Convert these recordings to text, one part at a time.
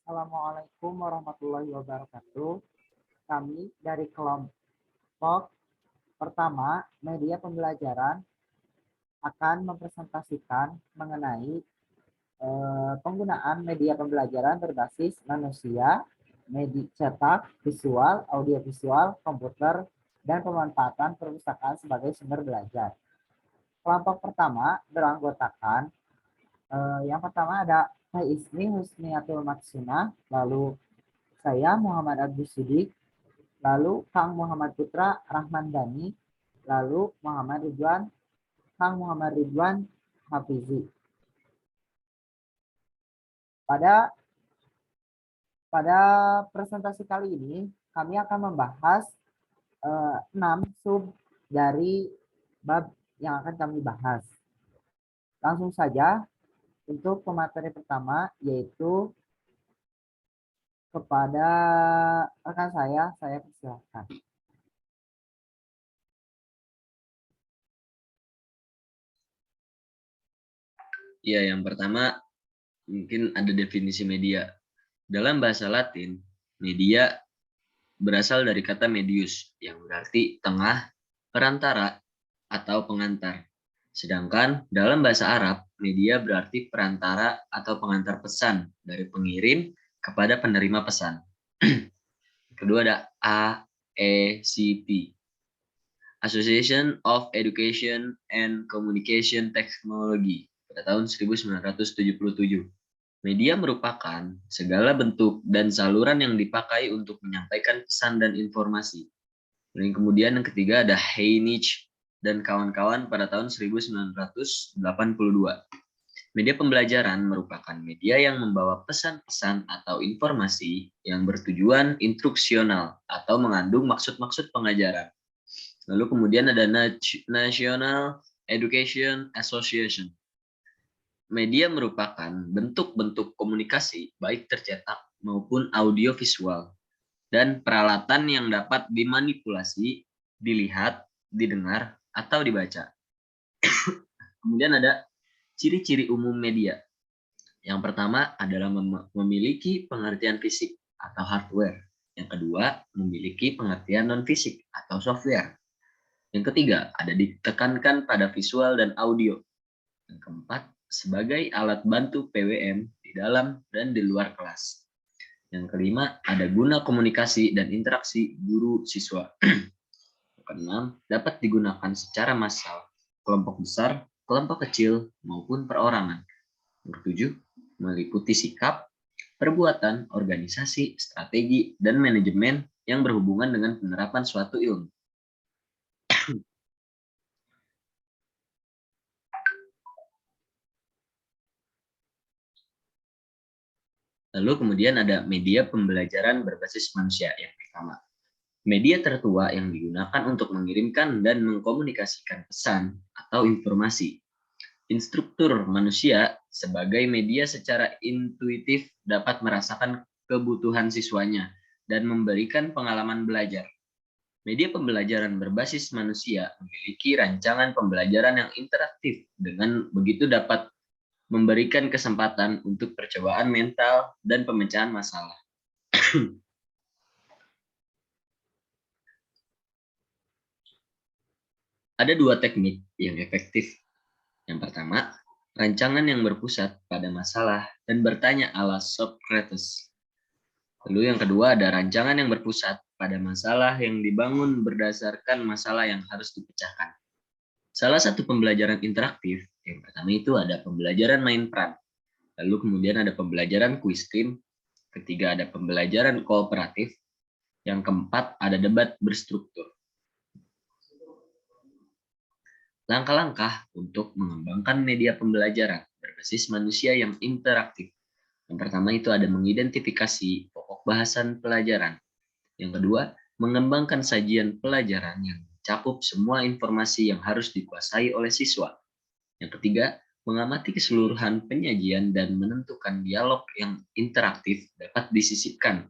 Assalamualaikum warahmatullahi wabarakatuh. Kami dari kelompok pertama media pembelajaran akan mempresentasikan mengenai penggunaan media pembelajaran berbasis manusia, media cetak, visual, audiovisual, komputer, dan pemanfaatan perpustakaan sebagai sumber belajar. Kelompok pertama beranggotakan yang pertama ada Teh Ismi Husniatul Maksuna, lalu saya Muhammad Abdus Sidik, lalu Kang Muhammad Putra Rahman Dani, lalu Kang Muhammad Ridwan Hafizi. Pada pada presentasi kali ini kami akan membahas 6 sub dari bab yang akan kami bahas. Langsung saja untuk pemateri pertama yaitu kepada rekan saya persilahkan. Ya, yang pertama mungkin ada definisi media. Dalam bahasa Latin, media berasal dari kata medius yang berarti tengah, perantara, atau pengantar. Sedangkan dalam bahasa Arab, media berarti perantara atau pengantar pesan dari pengirim kepada penerima pesan. Kedua ada AECT, Association of Education and Communication Technology pada tahun 1977. Media merupakan segala bentuk dan saluran yang dipakai untuk menyampaikan pesan dan informasi. Dan kemudian yang ketiga ada Heinrich dan kawan-kawan pada tahun 1982. Media pembelajaran merupakan media yang membawa pesan-pesan atau informasi yang bertujuan instruksional atau mengandung maksud-maksud pengajaran. Lalu kemudian ada National Education Association. Media merupakan bentuk-bentuk komunikasi baik tercetak maupun audiovisual dan peralatan yang dapat dimanipulasi, dilihat, didengar, atau dibaca. Kemudian ada ciri-ciri umum media. Yang pertama adalah memiliki pengertian fisik atau hardware. Yang kedua, memiliki pengertian non-fisik atau software. Yang ketiga, ada ditekankan pada visual dan audio. Yang keempat, sebagai alat bantu PWM di dalam dan di luar kelas. Yang kelima, ada guna komunikasi dan interaksi guru-siswa. Yang keenam, dapat digunakan secara massal, kelompok besar, kelompok kecil, maupun perorangan. Yang ketujuh, meliputi sikap, perbuatan, organisasi, strategi, dan manajemen yang berhubungan dengan penerapan suatu ilmu. Lalu kemudian ada media pembelajaran berbasis manusia yang pertama. Media tertua yang digunakan untuk mengirimkan dan mengkomunikasikan pesan atau informasi. Instruktur manusia sebagai media secara intuitif dapat merasakan kebutuhan siswanya dan memberikan pengalaman belajar. Media pembelajaran berbasis manusia memiliki rancangan pembelajaran yang interaktif, dengan begitu dapat memberikan kesempatan untuk percobaan mental dan pemecahan masalah. Ada dua teknik yang efektif. Yang pertama, rancangan yang berpusat pada masalah dan bertanya ala Socrates. Lalu yang kedua ada rancangan yang berpusat pada masalah yang dibangun berdasarkan masalah yang harus dipecahkan. Salah satu pembelajaran interaktif, yang pertama itu ada pembelajaran main peran. Lalu kemudian ada pembelajaran quiz team. Ketiga ada pembelajaran kooperatif. Yang keempat ada debat berstruktur. Langkah-langkah untuk mengembangkan media pembelajaran berbasis manusia yang interaktif. Yang pertama itu ada mengidentifikasi pokok bahasan pelajaran. Yang kedua, mengembangkan sajian pelajaran yang mencakup semua informasi yang harus dikuasai oleh siswa. Yang ketiga, mengamati keseluruhan penyajian dan menentukan dialog yang interaktif dapat disisipkan.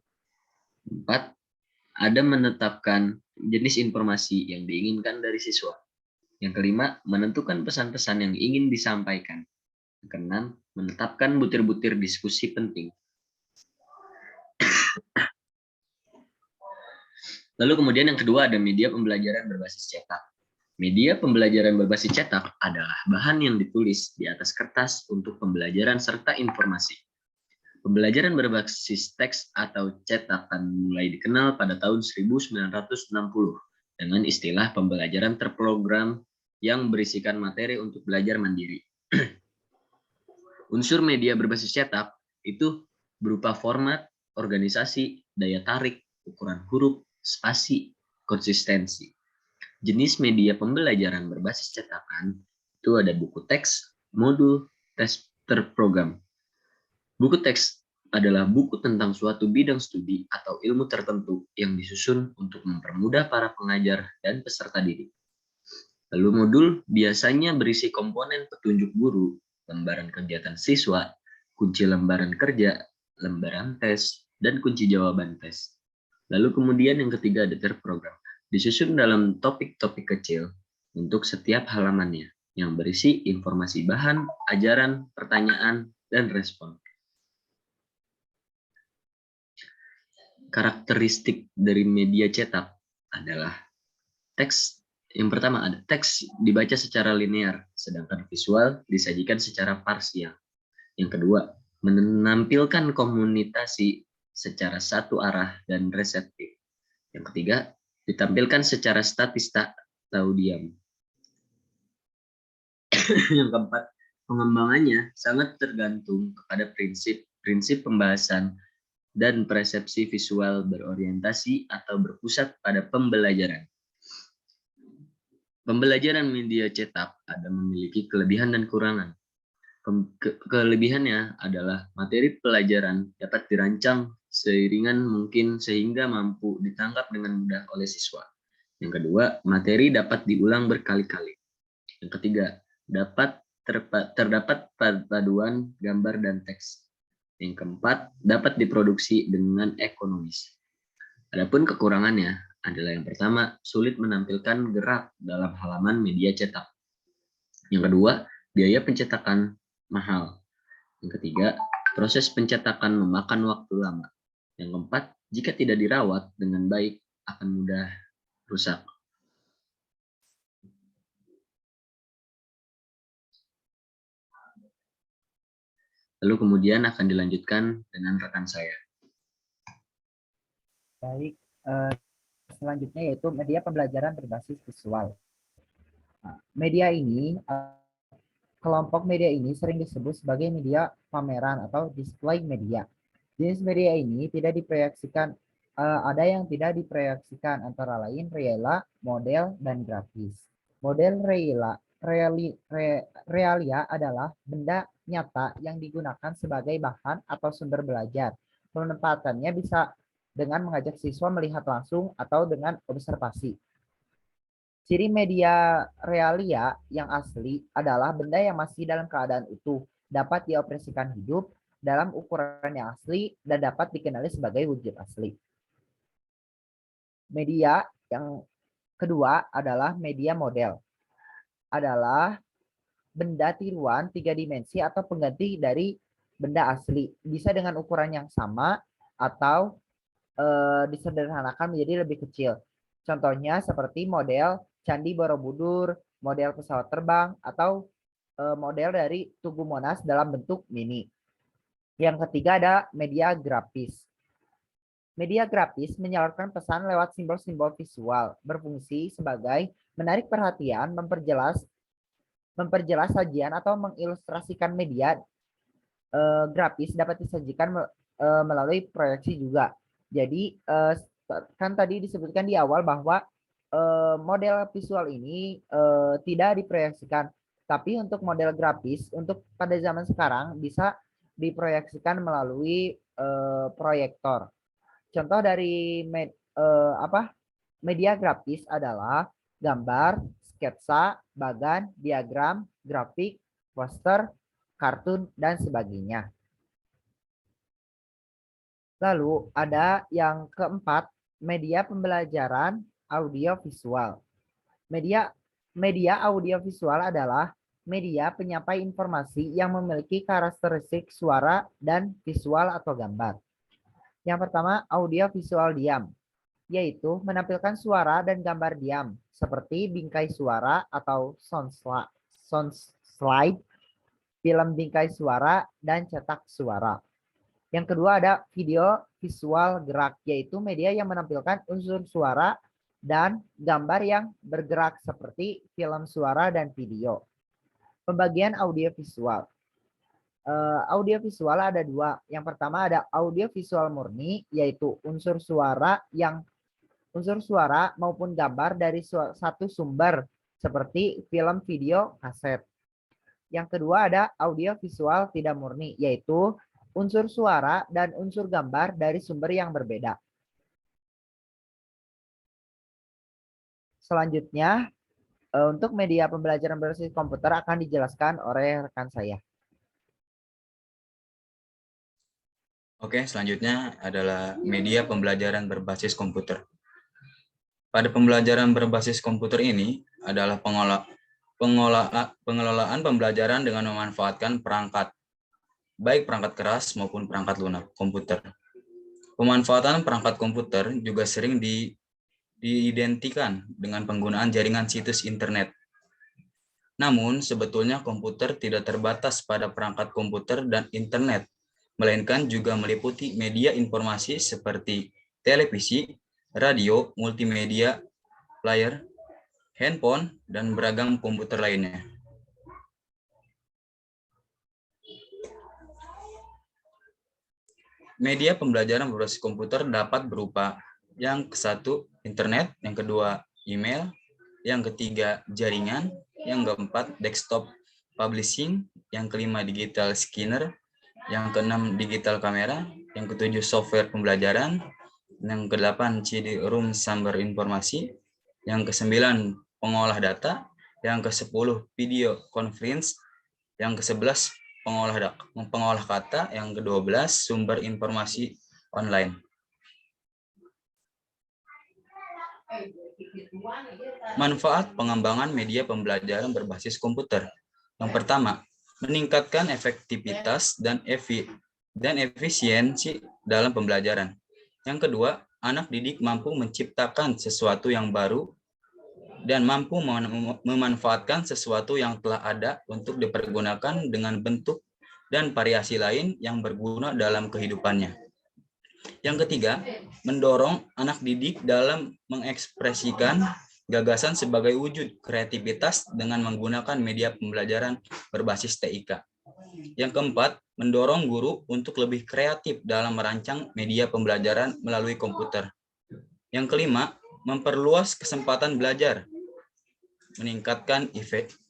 4. Ada menetapkan jenis informasi yang diinginkan dari siswa. Yang kelima, menentukan pesan-pesan yang ingin disampaikan. Yang keenam, menetapkan butir-butir diskusi penting. Lalu kemudian yang kedua ada media pembelajaran berbasis cetak. Media pembelajaran berbasis cetak adalah bahan yang ditulis di atas kertas untuk pembelajaran serta informasi. Pembelajaran berbasis teks atau cetak mulai dikenal pada tahun 1960 dengan istilah pembelajaran terprogram yang berisikan materi untuk belajar mandiri. Unsur media berbasis cetak itu berupa format, organisasi, daya tarik, ukuran huruf, spasi, konsistensi. Jenis media pembelajaran berbasis cetakan itu ada buku teks, modul, tes terprogram. Buku teks adalah buku tentang suatu bidang studi atau ilmu tertentu yang disusun untuk mempermudah para pengajar dan peserta didik. Lalu modul biasanya berisi komponen petunjuk guru, lembaran kegiatan siswa, kunci lembaran kerja, lembaran tes, dan kunci jawaban tes. Lalu kemudian yang ketiga ada terprogram. Disusun dalam topik-topik kecil untuk setiap halamannya yang berisi informasi bahan, ajaran, pertanyaan, dan respon. Karakteristik dari media cetak adalah teks. Yang pertama ada teks dibaca secara linear, sedangkan visual disajikan secara parsial. Yang kedua, menampilkan komunikasi secara satu arah dan reseptif. Yang ketiga, ditampilkan secara statis atau diam. Yang keempat, pengembangannya sangat tergantung kepada prinsip pembahasan dan persepsi visual berorientasi atau berpusat pada pembelajaran. Pembelajaran media cetak ada memiliki kelebihan dan kekurangan. Kelebihannya adalah materi pelajaran dapat dirancang seiringan mungkin sehingga mampu ditangkap dengan mudah oleh siswa. Yang kedua, materi dapat diulang berkali-kali. Yang ketiga, terdapat paduan gambar dan teks. Yang keempat, dapat diproduksi dengan ekonomis. Adapun kekurangannya adalah yang pertama, sulit menampilkan gerak dalam halaman media cetak. Yang kedua, biaya pencetakan mahal. Yang ketiga, proses pencetakan memakan waktu lama. Yang keempat, jika tidak dirawat dengan baik akan mudah rusak. Lalu kemudian akan dilanjutkan dengan rekan saya. Baik, selanjutnya yaitu media pembelajaran berbasis visual. Nah, kelompok media ini sering disebut sebagai media pameran atau display media. Jenis media ini tidak diproyeksikan, ada yang tidak diproyeksikan antara lain realia, model, dan grafis. Model realia adalah benda nyata yang digunakan sebagai bahan atau sumber belajar. Penempatannya bisa dengan mengajak siswa melihat langsung atau dengan observasi. Ciri media realia yang asli adalah benda yang masih dalam keadaan utuh, dapat dioperasikan hidup dalam ukuran yang asli, dan dapat dikenali sebagai wujud asli. Media yang kedua adalah media model. Adalah benda tiruan 3 dimensi atau pengganti dari benda asli. Bisa dengan ukuran yang sama atau disederhanakan menjadi lebih kecil. Contohnya seperti model Candi Borobudur, model pesawat terbang, atau model dari Tugu Monas dalam bentuk mini. Yang ketiga ada media grafis. Media grafis menyalurkan pesan lewat simbol-simbol visual, berfungsi sebagai menarik perhatian, memperjelas sajian atau mengilustrasikan media. Grafis dapat disajikan melalui proyeksi juga. Jadi kan tadi disebutkan di awal bahwa model visual ini tidak diproyeksikan, tapi untuk model grafis untuk pada zaman sekarang bisa diproyeksikan melalui proyektor. Contoh dari media grafis adalah gambar, sketsa, bagan, diagram, grafik, poster, kartun, dan sebagainya. Lalu ada yang keempat, media pembelajaran audiovisual. Media audiovisual adalah media penyampai informasi yang memiliki karakteristik suara dan visual atau gambar. Yang pertama, audio visual diam, yaitu menampilkan suara dan gambar diam, seperti bingkai suara atau sound slide, film bingkai suara, dan cetak suara. Yang kedua ada video visual gerak, yaitu media yang menampilkan unsur suara dan gambar yang bergerak seperti film suara dan video. Pembagian audio visual. Audio visual ada dua. Yang pertama ada audio visual murni, yaitu unsur suara maupun gambar dari satu sumber seperti film, video, kaset. Yang kedua ada audio visual tidak murni, yaitu unsur suara dan unsur gambar dari sumber yang berbeda. Selanjutnya, untuk media pembelajaran berbasis komputer akan dijelaskan oleh rekan saya. Oke, selanjutnya adalah media pembelajaran berbasis komputer. Pada pembelajaran berbasis komputer ini adalah pengelolaan pembelajaran dengan memanfaatkan perangkat, baik perangkat keras maupun perangkat lunak komputer. Pemanfaatan perangkat komputer juga sering diidentikan dengan penggunaan jaringan situs internet. Namun, sebetulnya komputer tidak terbatas pada perangkat komputer dan internet, melainkan juga meliputi media informasi seperti televisi, radio, multimedia, player, handphone, dan beragam komputer lainnya. Media pembelajaran berbasis komputer dapat berupa yang ke-1 internet, yang kedua email, yang ketiga jaringan, yang keempat desktop publishing, yang kelima digital scanner, yang keenam digital kamera, yang ketujuh software pembelajaran, yang kedelapan CD-ROM sumber informasi, yang kesembilan pengolah data, yang ke-10 video conference, yang ke-11 pengolah kata, yang ke-12 sumber informasi online. Manfaat pengembangan media pembelajaran berbasis komputer. Yang pertama, meningkatkan efektivitas dan efisiensi dalam pembelajaran. Yang kedua, anak didik mampu menciptakan sesuatu yang baru dan mampu memanfaatkan sesuatu yang telah ada untuk dipergunakan dengan bentuk dan variasi lain yang berguna dalam kehidupannya. Yang ketiga, mendorong anak didik dalam mengekspresikan gagasan sebagai wujud kreativitas dengan menggunakan media pembelajaran berbasis TIK. Yang keempat, mendorong guru untuk lebih kreatif dalam merancang media pembelajaran melalui komputer. Yang kelima, memperluas kesempatan belajar, meningkatkan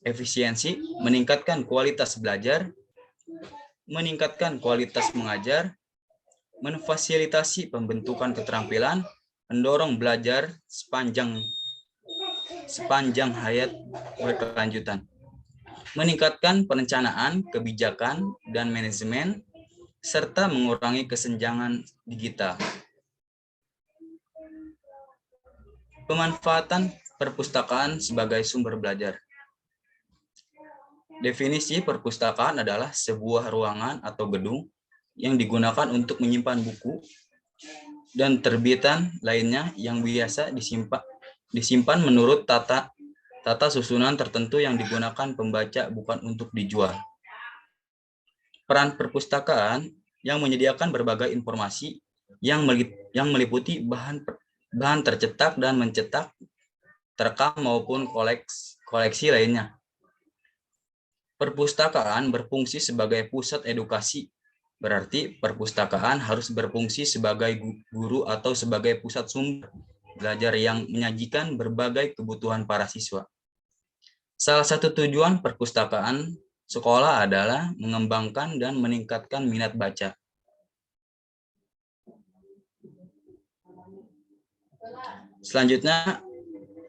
efisiensi, meningkatkan kualitas belajar, meningkatkan kualitas mengajar, memfasilitasi pembentukan keterampilan, mendorong belajar sepanjang hayat berkelanjutan, meningkatkan perencanaan, kebijakan, dan manajemen, serta mengurangi kesenjangan digital. Pemanfaatan perpustakaan sebagai sumber belajar. Definisi perpustakaan adalah sebuah ruangan atau gedung yang digunakan untuk menyimpan buku dan terbitan lainnya yang biasa disimpan menurut tata susunan tertentu yang digunakan pembaca, bukan untuk dijual. Peran perpustakaan yang menyediakan berbagai informasi yang meliputi bahan tercetak dan mencetak, terekam maupun koleksi lainnya. Perpustakaan berfungsi sebagai pusat edukasi, berarti perpustakaan harus berfungsi sebagai guru atau sebagai pusat sumber belajar yang menyajikan berbagai kebutuhan para siswa. Salah satu tujuan perpustakaan sekolah adalah mengembangkan dan meningkatkan minat baca. Selanjutnya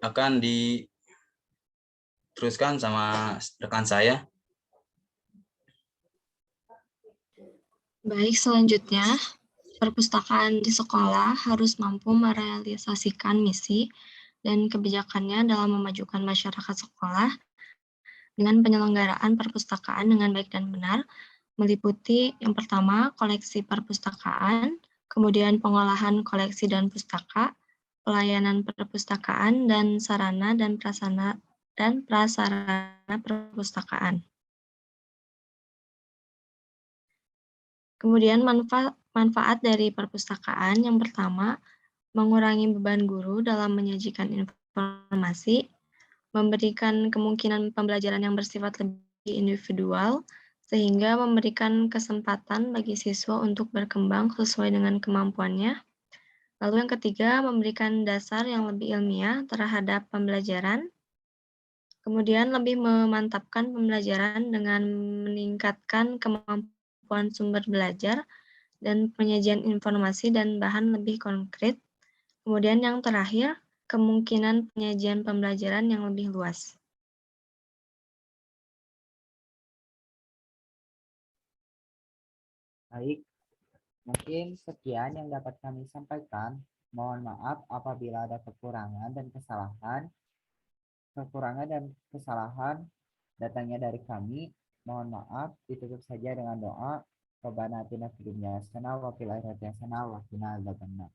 akan diteruskan sama rekan saya. Baik, selanjutnya, perpustakaan di sekolah harus mampu merealisasikan misi dan kebijakannya dalam memajukan masyarakat sekolah dengan penyelenggaraan perpustakaan dengan baik dan benar, meliputi yang pertama, koleksi perpustakaan, kemudian pengolahan koleksi dan pustaka, pelayanan perpustakaan, dan sarana dan prasarana perpustakaan. Kemudian manfaat dari perpustakaan yang pertama, mengurangi beban guru dalam menyajikan informasi, memberikan kemungkinan pembelajaran yang bersifat lebih individual, sehingga memberikan kesempatan bagi siswa untuk berkembang sesuai dengan kemampuannya. Lalu yang ketiga, memberikan dasar yang lebih ilmiah terhadap pembelajaran. Kemudian lebih memantapkan pembelajaran dengan meningkatkan kemampuan sumber belajar dan penyajian informasi dan bahan lebih konkret. Kemudian yang terakhir, kemungkinan penyajian pembelajaran yang lebih luas. Baik, mungkin sekian yang dapat kami sampaikan. Mohon maaf apabila ada kekurangan dan kesalahan. Kekurangan dan kesalahan datangnya dari kami. Mohon maaf, ditutup saja dengan doa. Rabbana atina fid dunya hasanah wa fil akhirati hasanah wa qina adzabannar.